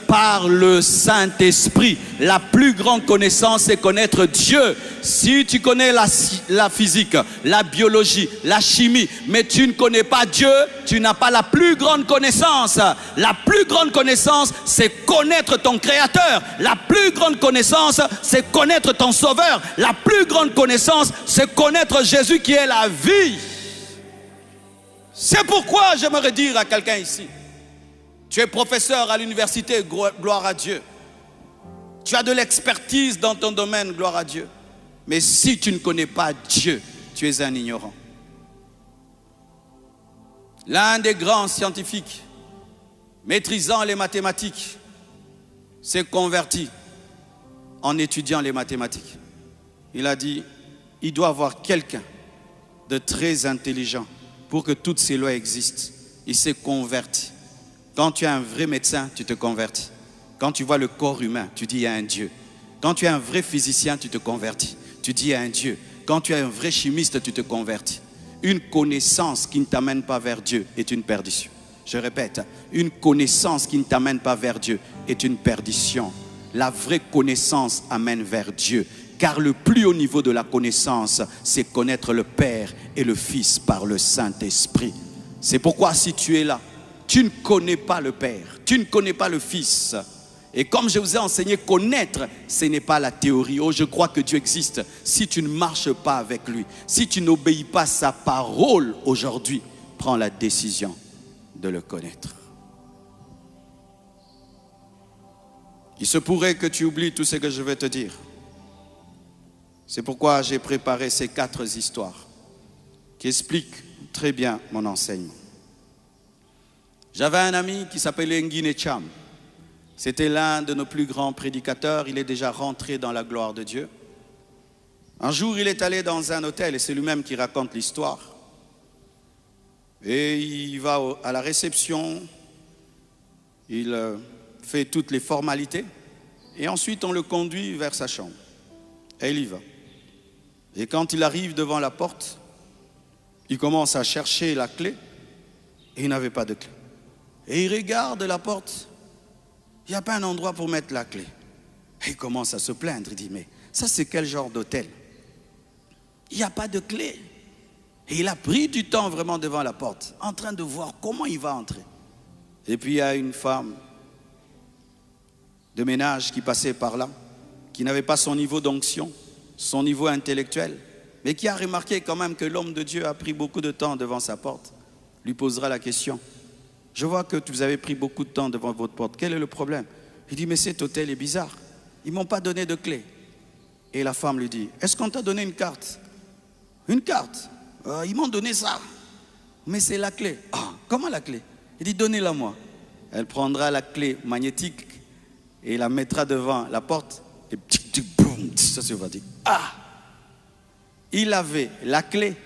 par le Saint-Esprit. La plus grande connaissance, c'est connaître Dieu. Si tu connais la physique, la biologie, la chimie, mais tu ne connais pas Dieu, tu n'as pas la plus grande connaissance. La plus grande connaissance, c'est connaître ton Créateur. La plus grande connaissance, c'est connaître ton Sauveur. La plus grande connaissance, c'est connaître Jésus qui est la vie. C'est pourquoi j'aimerais dire à quelqu'un ici, tu es professeur à l'université, gloire à Dieu. Tu as de l'expertise dans ton domaine, gloire à Dieu. Mais si tu ne connais pas Dieu, tu es un ignorant. L'un des grands scientifiques maîtrisant les mathématiques s'est converti en étudiant les mathématiques. Il a dit, il doit y avoir quelqu'un de très intelligent pour que toutes ces lois existent. Il s'est converti. Quand tu es un vrai médecin, tu te convertis. Quand tu vois le corps humain, tu dis il y a un Dieu. Quand tu es un vrai physicien, tu te convertis. Tu dis il y a un Dieu. Quand tu es un vrai chimiste, tu te convertis. Une connaissance qui ne t'amène pas vers Dieu est une perdition. Je répète, une connaissance qui ne t'amène pas vers Dieu est une perdition. La vraie connaissance amène vers Dieu. Car le plus haut niveau de la connaissance, c'est connaître le Père et le Fils par le Saint-Esprit. C'est pourquoi si tu es là, tu ne connais pas le Père, tu ne connais pas le Fils. Et comme je vous ai enseigné, connaître, ce n'est pas la théorie. Oh, je crois que Dieu existe. Si tu ne marches pas avec lui, si tu n'obéis pas à sa parole aujourd'hui, prends la décision de le connaître. Il se pourrait que tu oublies tout ce que je vais te dire. C'est pourquoi j'ai préparé ces 4 histoires qui expliquent très bien mon enseignement. J'avais un ami qui s'appelait Nguine Cham. C'était l'un de nos plus grands prédicateurs. Il est déjà rentré dans la gloire de Dieu. Un jour, il est allé dans un hôtel et c'est lui-même qui raconte l'histoire. Et il va à la réception, il fait toutes les formalités et ensuite on le conduit vers sa chambre. Et il y va. Et quand il arrive devant la porte, il commence à chercher la clé et il n'avait pas de clé. Et il regarde la porte, il n'y a pas un endroit pour mettre la clé. Et il commence à se plaindre, il dit, mais ça c'est quel genre d'hôtel? Il n'y a pas de clé. Et il a pris du temps vraiment devant la porte, en train de voir comment il va entrer. Et puis il y a une femme de ménage qui passait par là, qui n'avait pas son niveau d'onction, son niveau intellectuel, mais qui a remarqué quand même que l'homme de Dieu a pris beaucoup de temps devant sa porte, lui posera la question. Je vois que vous avez pris beaucoup de temps devant votre porte. Quel est le problème? Il dit, mais cet hôtel est bizarre. Ils ne m'ont pas donné de clé. Et la femme lui dit, est-ce qu'on t'a donné une carte? Une carte? Ils m'ont donné ça. Mais c'est la clé. Ah, comment la clé? Il dit, donnez-la moi. Elle prendra la clé magnétique et la mettra devant la porte. Et boum, ça se va dire. Ah! Il avait la clé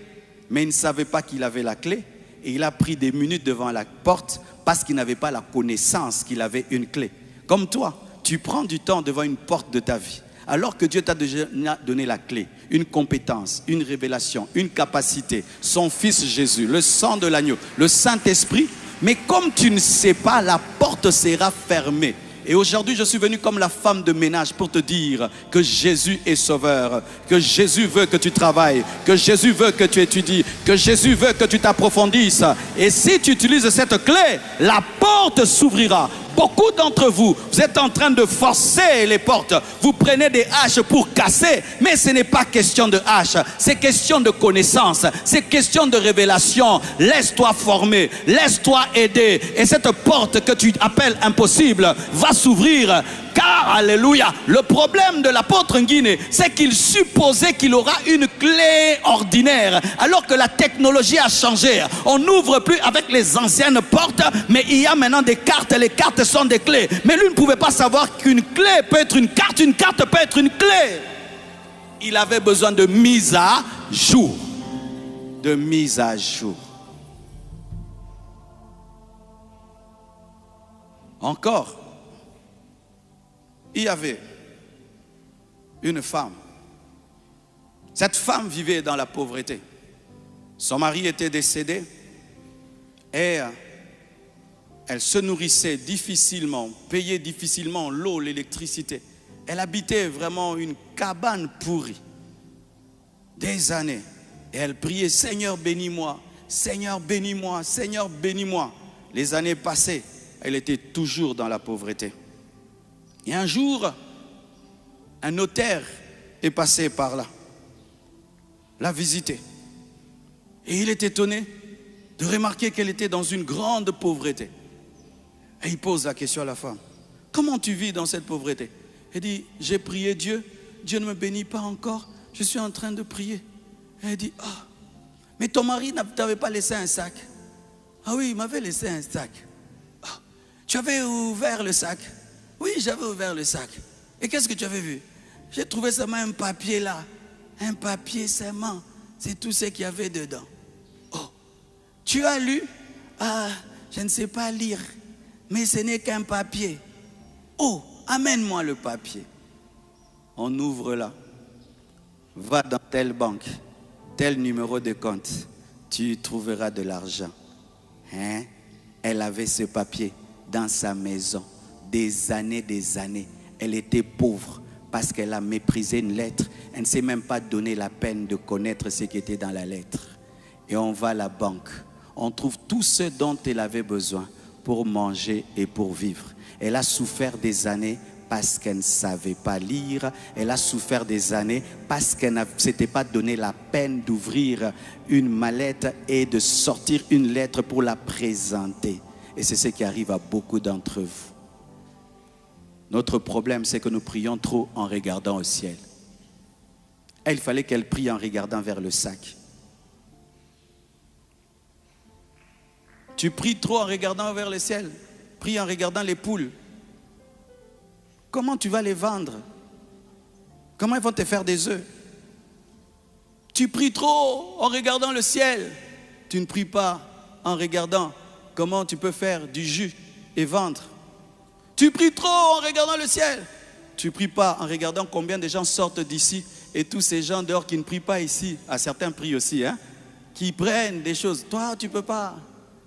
mais il ne savait pas qu'il avait la clé. Et il a pris des minutes devant la porte parce qu'il n'avait pas la connaissance qu'il avait une clé. Comme toi, tu prends du temps devant une porte de ta vie, alors que Dieu t'a déjà donné la clé, une compétence, une révélation, une capacité, son Fils Jésus, le sang de l'agneau, le Saint-Esprit. Mais comme tu ne sais pas, la porte sera fermée. Et aujourd'hui, je suis venu comme la femme de ménage pour te dire que Jésus est sauveur, que Jésus veut que tu travailles, que Jésus veut que tu étudies, que Jésus veut que tu t'approfondisses. Et si tu utilises cette clé, la porte s'ouvrira. Beaucoup d'entre vous, vous êtes en train de forcer les portes. Vous prenez des haches pour casser, mais ce n'est pas question de hache. C'est question de connaissance, c'est question de révélation. Laisse-toi former, laisse-toi aider. Et cette porte que tu appelles impossible va s'ouvrir. Car, alléluia, le problème de l'apôtre Nguine, c'est qu'il supposait qu'il aura une clé ordinaire, alors que la technologie a changé. On n'ouvre plus avec les anciennes portes, mais il y a maintenant des cartes. Les cartes sont des clés. Mais lui ne pouvait pas savoir qu'une clé peut être une carte peut être une clé. Il avait besoin de mise à jour. De mise à jour. Encore. Il y avait une femme. Cette femme vivait dans la pauvreté. Son mari était décédé et elle se nourrissait difficilement, payait difficilement l'eau, l'électricité. Elle habitait vraiment une cabane pourrie. Des années. Et elle priait, Seigneur bénis-moi, Seigneur bénis-moi, Seigneur bénis-moi. Les années passées, elle était toujours dans la pauvreté. Et un jour, un notaire est passé par là, l'a visité. Et il est étonné de remarquer qu'elle était dans une grande pauvreté. Et il pose la question à la femme. Comment tu vis dans cette pauvreté? Elle dit, j'ai prié Dieu, Dieu ne me bénit pas encore, je suis en train de prier. Elle dit, ah, mais ton mari ne t'avait pas laissé un sac? Ah oui, il m'avait laissé un sac. Ah, tu avais ouvert le sac? Oui, j'avais ouvert le sac. Et qu'est-ce que tu avais vu? J'ai trouvé seulement un papier là. Un papier seulement. C'est tout ce qu'il y avait dedans. Oh, tu as lu? Ah, je ne sais pas lire. Mais ce n'est qu'un papier. Oh, amène-moi le papier. On ouvre là. Va dans telle banque, tel numéro de compte. Tu trouveras de l'argent. Hein? Elle avait ce papier dans sa maison. Des années, elle était pauvre parce qu'elle a méprisé une lettre. Elle ne s'est même pas donné la peine de connaître ce qui était dans la lettre. Et on va à la banque. On trouve tout ce dont elle avait besoin pour manger et pour vivre. Elle a souffert des années parce qu'elle ne savait pas lire. Elle a souffert des années parce qu'elle ne s'était pas donné la peine d'ouvrir une mallette et de sortir une lettre pour la présenter. Et c'est ce qui arrive à beaucoup d'entre vous. Notre problème, c'est que nous prions trop en regardant au ciel. Et il fallait qu'elle prie en regardant vers le sac. Tu pries trop en regardant vers le ciel. Prie en regardant les poules. Comment tu vas les vendre? Comment ils vont te faire des œufs? Tu pries trop en regardant le ciel. Tu ne pries pas en regardant comment tu peux faire du jus et vendre. Tu pries trop en regardant le ciel. Tu ne pries pas en regardant combien de gens sortent d'ici et tous ces gens dehors qui ne prient pas ici, à certains prient aussi, hein, qui prennent des choses. Toi, tu ne peux pas.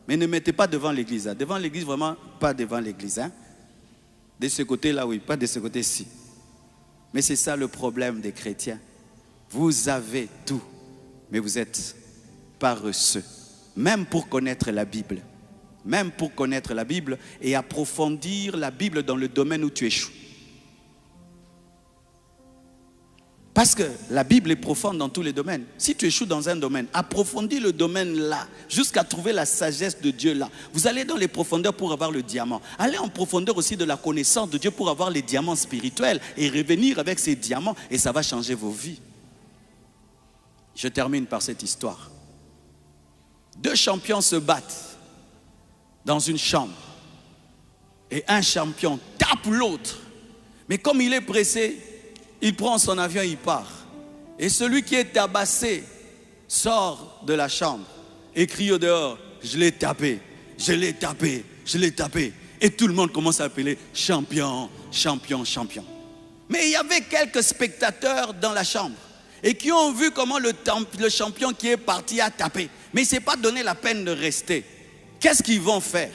Mais ne mettez pas devant l'église. Hein. Devant l'église, vraiment, pas devant l'église. Hein. De ce côté-là, oui, pas de ce côté-ci. Mais c'est ça le problème des chrétiens. Vous avez tout, mais vous êtes paresseux. Même pour connaître la Bible. Même pour connaître la Bible et approfondir la Bible dans le domaine où tu échoues. Parce que la Bible est profonde dans tous les domaines. Si tu échoues dans un domaine, approfondis le domaine là, jusqu'à trouver la sagesse de Dieu là. Vous allez dans les profondeurs pour avoir le diamant. Allez en profondeur aussi de la connaissance de Dieu pour avoir les diamants spirituels et revenir avec ces diamants et ça va changer vos vies. Je termine par cette histoire. 2 champions se battent dans une chambre et un champion tape l'autre, mais comme il est pressé, il prend son avion et il part. Et celui qui est tabassé sort de la chambre et crie au dehors, je l'ai tapé, je l'ai tapé, je l'ai tapé. Et tout le monde commence à appeler champion, champion, champion. Mais il y avait quelques spectateurs dans la chambre et qui ont vu comment le champion qui est parti a tapé. Mais il ne s'est pas donné la peine de rester. Qu'est-ce qu'ils vont faire?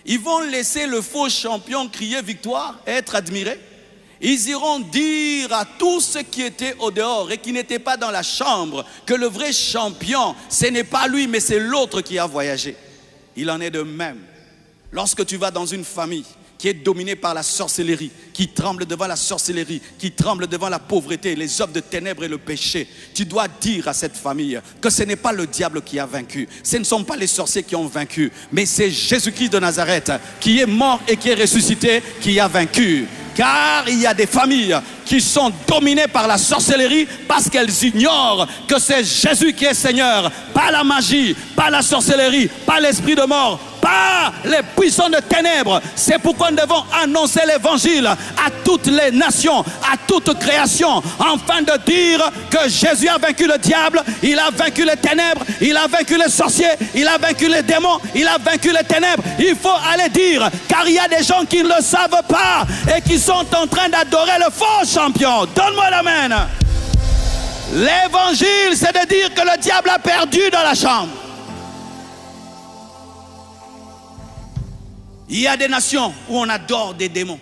Ils vont laisser le faux champion crier victoire et être admiré. Ils iront dire à tous ceux qui étaient au dehors et qui n'étaient pas dans la chambre que le vrai champion, ce n'est pas lui, mais c'est l'autre qui a voyagé. Il en est de même. Lorsque tu vas dans une famille qui est dominée par la sorcellerie, qui tremble devant la sorcellerie, qui tremble devant la pauvreté, les œuvres de ténèbres et le péché, tu dois dire à cette famille que ce n'est pas le diable qui a vaincu, ce ne sont pas les sorciers qui ont vaincu, mais c'est Jésus-Christ de Nazareth qui est mort et qui est ressuscité qui a vaincu. Car il y a des familles qui sont dominées par la sorcellerie parce qu'elles ignorent que c'est Jésus qui est Seigneur. Pas la magie, pas la sorcellerie, pas l'esprit de mort, pas les puissants de ténèbres. C'est pourquoi nous devons annoncer l'évangile à toutes les nations, à toute création, afin de dire que Jésus a vaincu le diable, il a vaincu les ténèbres, il a vaincu les sorciers, il a vaincu les démons, il a vaincu les ténèbres. Il faut aller dire, car il y a des gens qui ne le savent pas et qui sont en train d'adorer le faux champion. Donne-moi l'amen. L'évangile, c'est de dire que le diable a perdu dans la chambre. Il y a des nations où on adore des démons,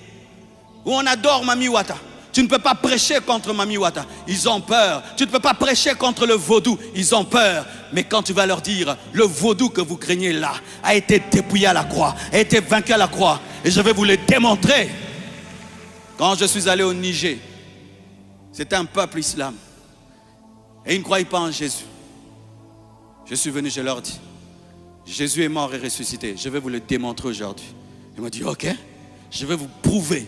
où on adore Mami Wata. Tu ne peux pas prêcher contre Mami Wata, ils ont peur. Tu ne peux pas prêcher contre le vaudou, ils ont peur. Mais quand tu vas leur dire, le vaudou que vous craignez là a été dépouillé à la croix, a été vaincu à la croix, et je vais vous le démontrer. Quand je suis allé au Niger, c'était un peuple islam, et ils ne croyaient pas en Jésus. Je suis venu, je leur dis, Jésus est mort et ressuscité, je vais vous le démontrer aujourd'hui. Ils m'ont dit, ok, je vais vous prouver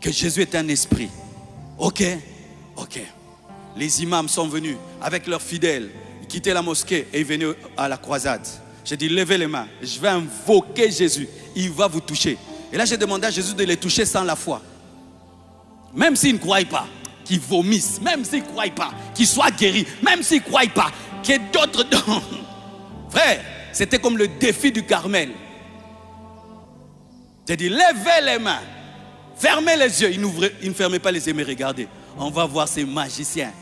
que Jésus est un esprit. Ok, ok. Les imams sont venus avec leurs fidèles, ils quittaient la mosquée et ils venaient à la croisade. J'ai dit, levez les mains, je vais invoquer Jésus, il va vous toucher. Et là j'ai demandé à Jésus de les toucher sans la foi. Même s'ils ne croient pas, qu'ils vomissent, même s'ils ne croient pas, qu'ils soient guéris, même s'ils ne croient pas, qu'il y ait d'autres dons. Frère, c'était comme le défi du Carmel. J'ai dit, levez les mains, fermez les yeux. Ils ne fermaient pas les yeux, mais regardez, on va voir ces magiciens.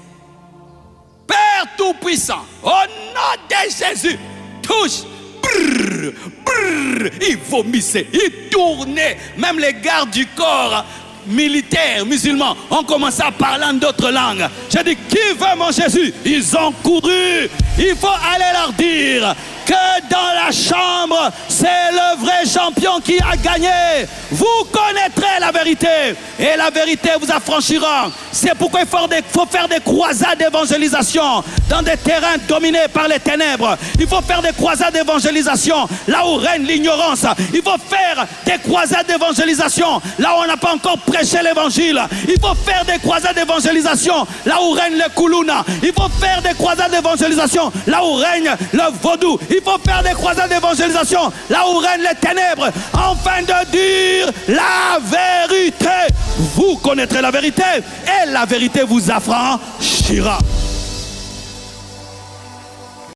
Père Tout-Puissant, au nom de Jésus, touche. Brrr, brrr, ils vomissaient, ils tournaient. Même les gardes du corps militaires musulmans ont commencé à parler en d'autres langues. J'ai dit, qui veut mon Jésus? Ils ont couru. Il faut aller leur dire que dans la chambre, c'est le vrai champion qui a gagné. Vous connaîtrez la vérité et la vérité vous affranchira. C'est pourquoi il faut faire des croisades d'évangélisation dans des terrains dominés par les ténèbres. Il faut faire des croisades d'évangélisation là où règne l'ignorance. Il faut faire des croisades d'évangélisation là où on n'a pas encore prêché l'évangile. Il faut faire des croisades d'évangélisation là où règne le koulouna. Il faut faire des croisades d'évangélisation là où règne le vaudou. Il faut faire des croisades d'évangélisation là où règnent les ténèbres, afin de dire la vérité. Vous connaîtrez la vérité et la vérité vous affranchira.